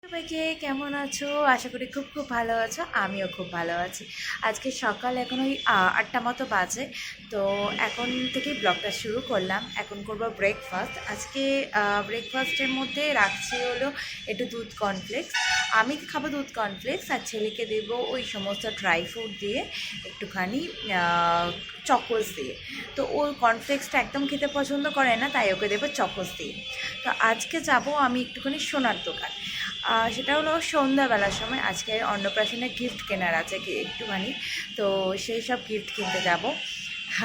সবাইকে কেমন আছো? আশা করি খুব খুব ভালো আছো। আমিও খুব ভালো আছি। আজকে সকাল এখন ওই ৮টা মতো বাজে। তো এখন থেকেই ব্লগটা শুরু করলাম। এখন করব ব্রেকফাস্ট। আজকে ব্রেকফাস্টের মধ্যে রাখছি হলো একটু দুধ কর্নফ্লেক্স। আমি খাবো দুধ কর্নফ্লেক্স আর ছেলেকে দেবো ওই সমস্ত ড্রাই ফ্রুট দিয়ে একটুখানি চকোস দিয়ে। তো ও কর্নফ্লেক্সটা একদম খেতে পছন্দ করে না, তাই ওকে দেবো চকোস দিয়ে। তো আজকে যাব আমি একটুখানি সোনার দোকান। সেটা হলো সন্ধ্যাবেলার সময়। আজকে অন্নপ্রাশনের গিফট কেনার আছে একটুখানি। তো সেই সব গিফট কিনতে যাব।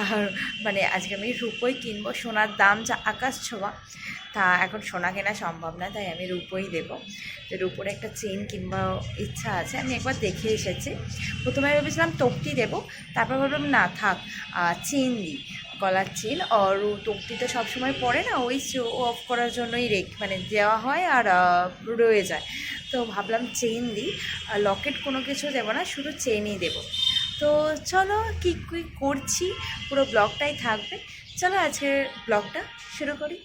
আর মানে আজকে আমি রূপোই কিনবো। সোনার দাম যা আকাশ ছোঁয়া, তা এখন সোনা কেনা সম্ভব না, তাই আমি রূপোই দেবো। তো রূপোর একটা চেন কিংবা ইচ্ছা আছে। আমি একবার দেখে এসেছি। প্রথমে ভেবেছিলাম তক্তি দেবো, তারপর ভাবলাম না থাক, চেন দিই, গলার চেন। আর তক্তি তো সবসময় পরে না, ওই শো অফ করার জন্যই মানে দেওয়া হয় আর রয়ে যায়। তো ভাবলাম চেন দিই, লকেট কোনো কিছু দেবো না, শুধু চেনই দেবো। তো চলো কী কী করছি পুরো ব্লগটাই থাকবে। চলো আজকের ব্লগটা শুরু করি।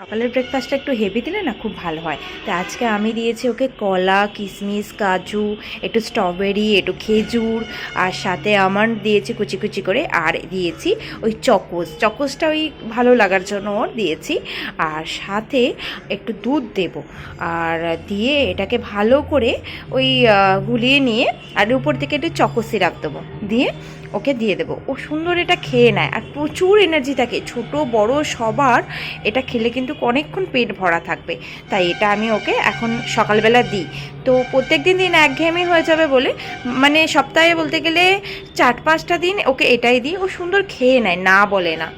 সকালের ব্রেকফাস্টটা একটু হেভি দিলে না খুব ভালো হয়। তো আজকে আমি দিয়েছি ওকে কলা, কিশমিশ, কাজু, একটু স্ট্রবেরি, একটু খেজুর, আর সাথে আমন্ড দিয়েছি কুচি কুচি করে, আর দিয়েছি ওই চকোসটা ওই ভালো লাগার জন্য ওর দিয়েছি। আর সাথে একটু দুধ দেব, আর দিয়ে এটাকে ভালো করে ওই গুলিয়ে নিয়ে আর উপর থেকে একটু চকো সিরাপ দেবো, দিয়ে ওকে দিয়ে দেবো। ও সুন্দর এটা খেয়ে নেয় আর প্রচুর এনার্জি থাকে। ছোট বড় সবার এটা খেলে কিন্তু অনেকক্ষণ পেট ভরা থাকবে। তাই এটা আমি ওকে এখন সকালবেলা দিই। তো প্রত্যেক দিন একঘেয়েমি হয়ে যাবে বলে, মানে সপ্তাহে বলতে গেলে 4-5টা দিন ওকে এটাই দিই। ও সুন্দর খেয়ে নেয়, না বলে না।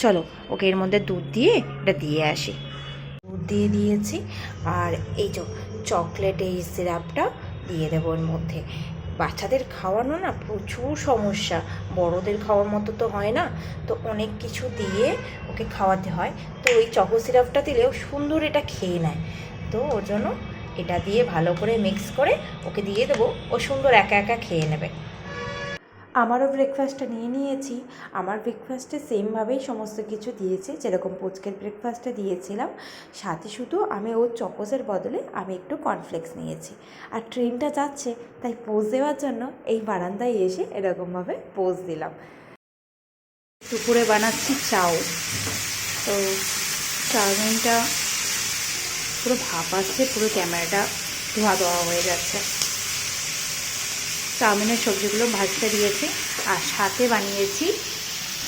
চলো ওকে এর মধ্যে দুধ দিয়ে এটা দিয়ে আসি। দুধ দিয়ে দিয়েছি, আর এই যে চকলেট এই সিরাপটা দিয়ে দেবো এর মধ্যে। বাচ্চাদের খাওয়ানো না প্রচুর সমস্যা, বড়দের খাওয়ার মতো তো হয় না। তো অনেক কিছু দিয়ে ওকে খাওয়াতে হয়। তো ওই চকো সিরাপটা দিলেও সুন্দর এটা খেয়ে নেয়। তো ওর জন্য এটা দিয়ে ভালো করে মিক্স করে ওকে দিয়ে দেবো। ও সুন্দর একা একা খেয়ে নেবে। আমারও ব্রেকফাস্টটা নিয়ে নিয়েছি। আমার ব্রেকফাস্টে সেমভাবেই সমস্ত কিছু দিয়েছি, যেরকম পুচকের ব্রেকফাস্টে দিয়েছিলাম। সাথে শুধু আমি ওর চকোসের বদলে আমি একটু কর্নফ্লেক্স নিয়েছি। আর ট্রেনটা যাচ্ছে, তাই পোজ দেওয়ার জন্য এই বারান্দায় এসে এরকমভাবে পোজ দিলাম। দুপুরে বানাচ্ছি চাউ। তো চাউমিনটা পুরো ভাপ আসছে, পুরো ক্যামেরাটা ধোয়া ধোয়া হয়ে যাচ্ছে। চাউমিনের সবজিগুলো ভাজতে দিয়েছি, আর সাথে বানিয়েছি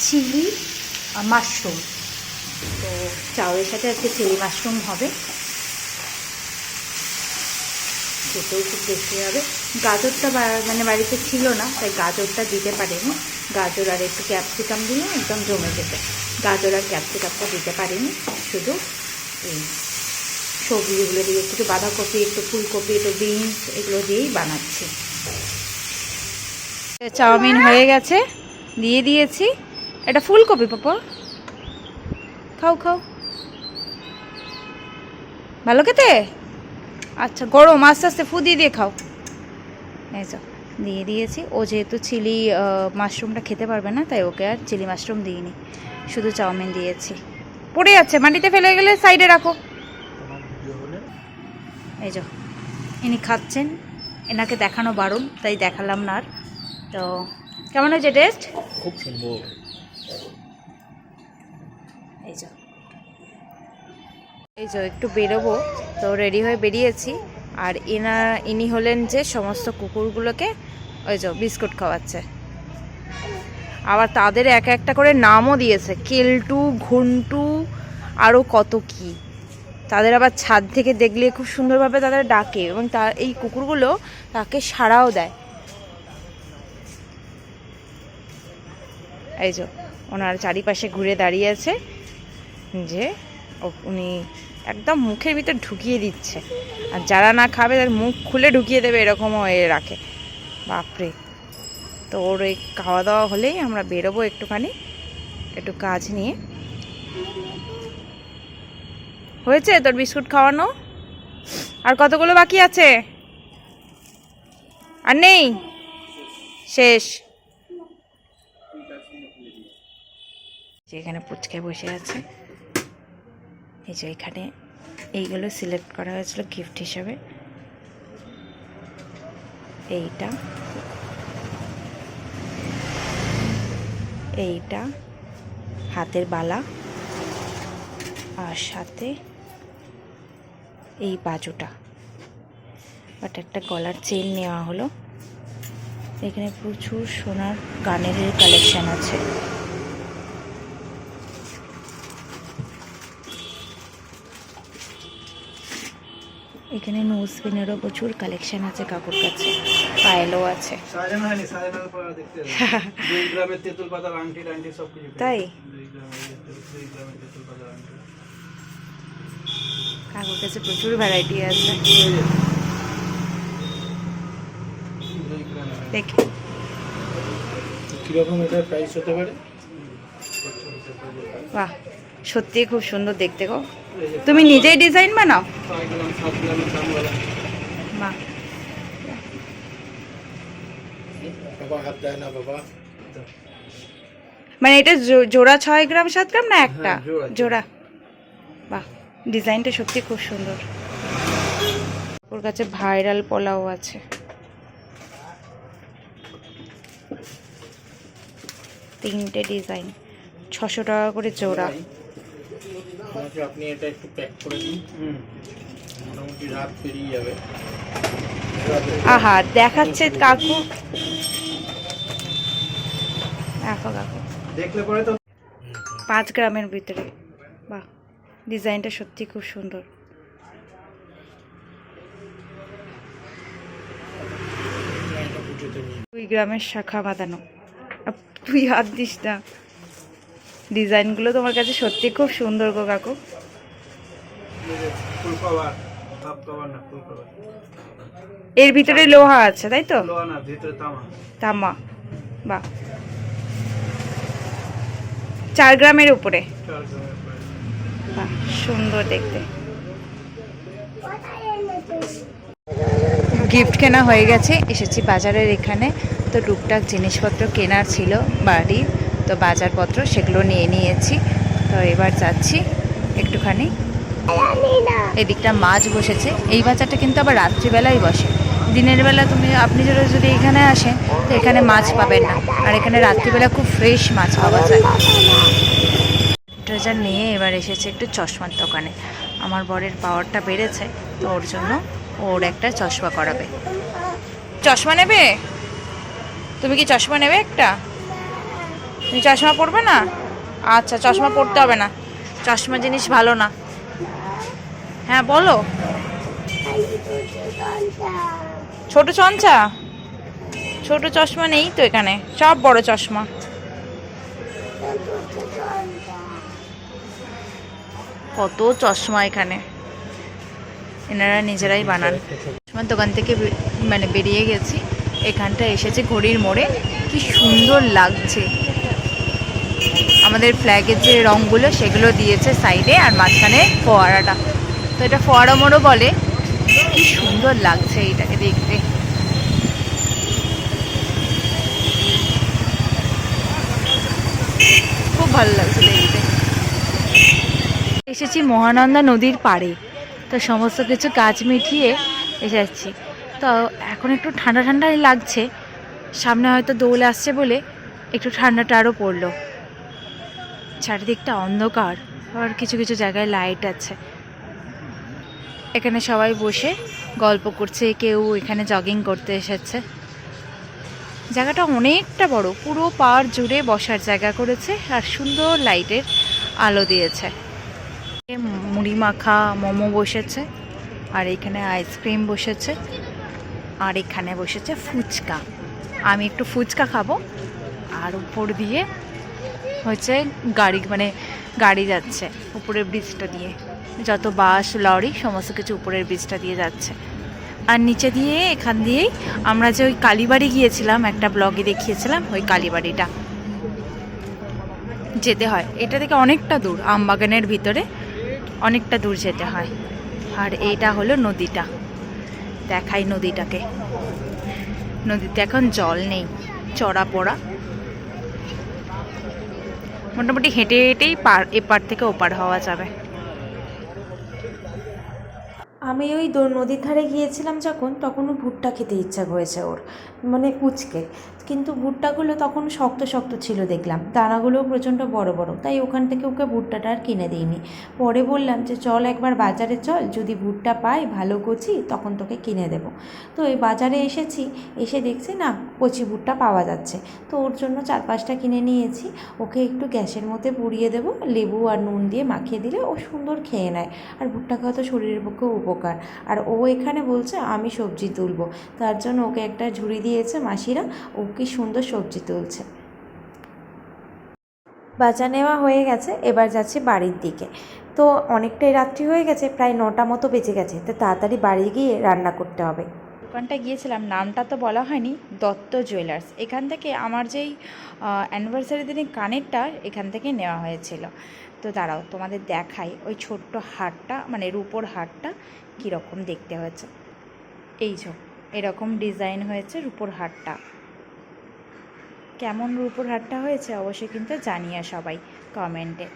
চিলি মাশরুম। তো চাউয়ের সাথে আজকে চিলি মাশরুম হবে, খেতেও খুব বেশি হবে। গাজরটা মানে বাড়িতে ছিল না, তাই গাজরটা দিতে পারিনি। গাজর আর একটু ক্যাপসিকাম দিলে একদম জমে যেত। গাজর আর ক্যাপসিকামটা দিতে পারিনি, শুধু এই সবজিগুলো দিয়ে একটু বাঁধাকপি, একটু ফুলকপি, একটু বিনস, এগুলো দিয়েই বানাচ্ছি। চাউমিন হয়ে গেছে, দিয়ে দিয়েছি। এটা ফুলকপি পাপা, খাও খাও, ভালো খেতে। আচ্ছা গরম, আস্তে আস্তে ফু দিয়ে দিয়ে খাও। এই তো দিয়ে দিয়েছি। ও যেহেতু চিলি মাশরুমটা খেতে পারবে না, তাই ওকে আর চিলি মাশরুম দিইনি, শুধু চাউমিন দিয়েছি। পড়ে যাচ্ছে, মাটিতে ফেলে গেলে সাইডে রাখো। এই যে ইনি খাচ্ছেন, এনাকে দেখানো বারণ, তাই দেখালাম না আর। তো কেমন হয়েছে টেস্ট? খুব সুন্দর। এই যে একটু বেরোবো, তো রেডি হয়ে বেরিয়েছি। আর ইনি হলেন যে সমস্ত কুকুরগুলোকে ওই যে বিস্কুট খাওয়াচ্ছে। আবার তাদের এক একটা করে নামও দিয়েছে, কেলটু, ঘন্টু, আরও কত কি। তাদের আবার ছাদ থেকে দেখলে খুব সুন্দরভাবে তাদের ডাকে, এবং এই কুকুরগুলো তাকে সাড়াও দেয়। এই যে ওনার চারিপাশে ঘুরে দাঁড়িয়ে আছে, যে উনি একদম মুখের ভিতর ঢুকিয়ে দিচ্ছে, আর যারা না খাবে তার মুখ খুলে ঢুকিয়ে দেবে, এরকমও এ রাখে। বাপরে। তো ওর এই খাওয়া দাওয়া হলেই আমরা বেরোবো একটুখানি, একটু কাজ নিয়ে। হয়েছে তোর বিস্কুট খাওয়ানো? আর কতগুলো বাকি আছে? আর নেই, শেষ। যেখানে পুচকে বসে আছে, এই যে এখানে এইগুলো সিলেক্ট করা হয়েছিল গিফট হিসাবে। এইটা, এইটা হাতের বালা, আর সাথে এই বাজুটা, বাট একটা গলার চেন নেওয়া হলো। এখানে প্রচুর সোনার কানের কালেকশন আছে। এখানে নোজপিনেরও প্রচুর কালেকশন আছে কাকুর কাছে, পায়েলও আছে। তাই কাকুর কাছে প্রচুর ভ্যারাইটি আছে। দেখি কিরকম এটা প্রাইস হতে পারে। বাহ, সত্যি খুব সুন্দর দেখতে গো। তুমি নিজেই ডিজাইন বানাও? বাহ, বাবা হাত দেয় না বাবা। মানে এটা জোড়া 6 গ্রাম 7 গ্রাম না একটা? জোড়া। বাহ, ডিজাইনটা সত্যি খুব সুন্দর। ওর কাছে ভাইরাল পোলাও আছে। তিনটে ডিজাইন, 600 টাকা করে জোড়া। আপনি এটা একটু প্যাক করে দিন, মোটামুটি রাত পেরিয়ে যাবে। আহা, দেখাচ্ছে কাকু। দেখো কাকু, দেখলে পরে তো 5 গ্রামের ভিতরে। বাহ, ডিজাইনটা সত্যি খুব সুন্দর। 2 গ্রামের শাখা বাঁধানো। তুই হাত দিস না। ডিজাইনগুলো তোমার কাছে সত্যি খুব সুন্দর গো কাকু। ফুল কভার, হাফ কভার না, ফুল কভার। এর ভিতরে লোহা আছে তাই তো? লোহা না, ভিতরে তামা। তামা। বাহ, 4 গ্রামের উপরে। 4 গ্রামের উপরে। বাহ, সুন্দর দেখতে। গিফট কেনা হয়ে গেছে, এসেছি বাজারের এখানে। তো টুকটাক জিনিসপত্র কেনার ছিল বাড়ির, তো বাজারপত্র সেগুলো নিয়ে নিয়েছি। তো এবার যাচ্ছি একটুখানি। এদিকটা মাছ বসেছে। এই বাজারটা কিন্তু আবার রাত্রিবেলাই বসে। দিনের বেলা আপনি যদি এখানে আসেন তো এখানে মাছ পাবেন না, আর এখানে রাত্রিবেলা খুব ফ্রেশ মাছ পাওয়া যায়। ট্রেজার নিয়ে এবার এসেছে একটু চশমার দোকানে। আমার বরের পাওয়ারটা বেড়েছে, তো ওর জন্য ওর একটা চশমা করাবে। চশমা নেবে? তুমি কি চশমা নেবে একটা? তুমি চশমা পরবে না? আচ্ছা, চশমা পরতে হবে না, চশমা জিনিস ভালো না। হ্যাঁ বলো। ছোট চঞ্চা? ছোট চশমা নেই তো এখানে, সব বড় চশমা। কত চশমা এখানে, এনারা নিজেরাই বানান। চশমার দোকান থেকে মানে বেরিয়ে গেছি, এখানটা এসেছে ঘড়ির মোড়ে। কি সুন্দর লাগছে। আমাদের ফ্ল্যাগের যে রঙগুলো সেগুলো দিয়েছে সাইডে, আর মাঝখানে ফোয়ারাটা। তো এটা ফোয়ারা মোড়ও বলে। কি সুন্দর লাগছে এইটাকে দেখতে। খুব ভালো লাগছে দেখতে। এসেছি মহানন্দা নদীর পাড়ে, তো সমস্ত কিছু কাজ মিটিয়ে এসেছি। তো এখন একটু ঠান্ডা ঠান্ডাই লাগছে, সামনে হয়তো দোল আসছে বলে একটু ঠান্ডাটা আরও পড়লো। চারিদিকটা অন্ধকার, আবার কিছু কিছু জায়গায় লাইট আছে। এখানে সবাই বসে গল্প করছে, কেউ এখানে জগিং করতে এসেছে। জায়গাটা অনেকটা বড়, পুরো পাড় জুড়ে বসার জায়গা করেছে, আর সুন্দর লাইটের আলো দিয়েছে। মুড়ি মাখা মোমো বসেছে, আর এখানে আইসক্রিম বসেছে, আর এখানে বসেছে ফুচকা। আমি একটু ফুচকা খাবো। আর উপর দিয়ে হচ্ছে গাড়ি যাচ্ছে উপরের ব্রিজটা দিয়ে, যত বাস লরি সমস্ত কিছু উপরের ব্রিজটা দিয়ে যাচ্ছে। আর নিচে দিয়ে এখান দিয়েই আমরা যে ওই কালীবাড়ি গিয়েছিলাম, একটা ব্লগে দেখিয়েছিলাম, ওই কালীবাড়িটা যেতে হয়। এটা থেকে অনেকটা দূর, আমবাগানের ভিতরে অনেকটা দূর যেতে হয়। আর এইটা হলো নদীটা, দেখাই নদীটাকে। নদীতে এখন জল নেই, চড়া পড়া। মোটামুটি হেঁটে হেঁটেই এপার থেকে ওপার হওয়া যাবে। আমি ওই নদীর ধারে গিয়েছিলাম যখন, তখনও ভুট্টা খেতে ইচ্ছা করেছে ওর, মানে কুচকে। কিন্তু ভুট্টাগুলো তখন শক্ত শক্ত ছিল দেখলাম, দানাগুলোও প্রচণ্ড বড় বড়, তাই ওখান থেকে ওকে ভুট্টাটা আর কিনে দিইনি। পরে বললাম যে চল একবার বাজারে চল, যদি ভুট্টা পাই ভালো কচি তখন তোকে কিনে দেবো। তো এই বাজারে এসেছি, এসে দেখছি না কচি ভুট্টা পাওয়া যাচ্ছে, তো ওর জন্য 4-5টা কিনে নিয়েছি। ওকে একটু গ্যাসের মধ্যে পুড়িয়ে দেবো, লেবু আর নুন দিয়ে মাখিয়ে দিলে ও সুন্দর খেয়ে নেয়। আর ভুট্টা খাওয়া তো শরীরের পক্ষেও উপকার। আর ও এখানে বলছে আমি সবজি তুলবো, তার জন্য ওকে একটা ঝুড়ি দিয়েছে মাসিরা, ও কি সুন্দর সবজি তুলছে। বাজার নেওয়া হয়ে গেছে, এবার যাচ্ছি বাড়ির দিকে। তো অনেকটাই রাত্রি হয়ে গেছে, প্রায় 9টা মতো বেজে গেছে, তো তাড়াতাড়ি বাড়ি গিয়ে রান্না করতে হবে। দোকানটা গিয়েছিলাম, নামটা তো বলা হয়নি, দত্ত জুয়েলার্স। এখান থেকে আমার যেই অ্যানিভার্সারি দিনে কানেরটা এখান থেকে নেওয়া হয়েছিল। তো দাঁড়াও তোমাদের দেখাই ওই ছোট্ট হারটা, মানে রূপোর হারটা কীরকম দেখতে হয়েছে। এই যে এরকম ডিজাইন হয়েছে রূপোর হারটা। কেমন রূপোর হারটা হয়েছে অবশ্যই কিন্তু জানিয়ে সবাই কমেন্টে।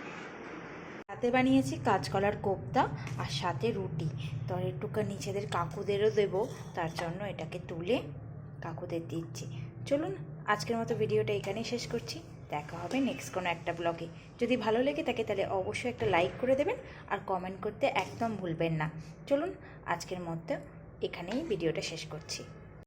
রাতে বানিয়েছি কাঁচকলার কোপ্তা আর সাথে রুটি। তো একটুকু নিচেদের কাকুদেরও দেবো, তার জন্য এটাকে তুলে কাকুদের দিচ্ছি। চলুন আজকের মতো ভিডিওটা এখানেই শেষ করছি, দেখা হবে নেক্সট কোনো একটা ব্লগে। যদি ভালো লেগে থাকে তাহলে অবশ্যই একটা লাইক করে দেবেন আর কমেন্ট করতে একদম ভুলবেন না। চলুন আজকের মতো এখানেই ভিডিওটা শেষ করছি।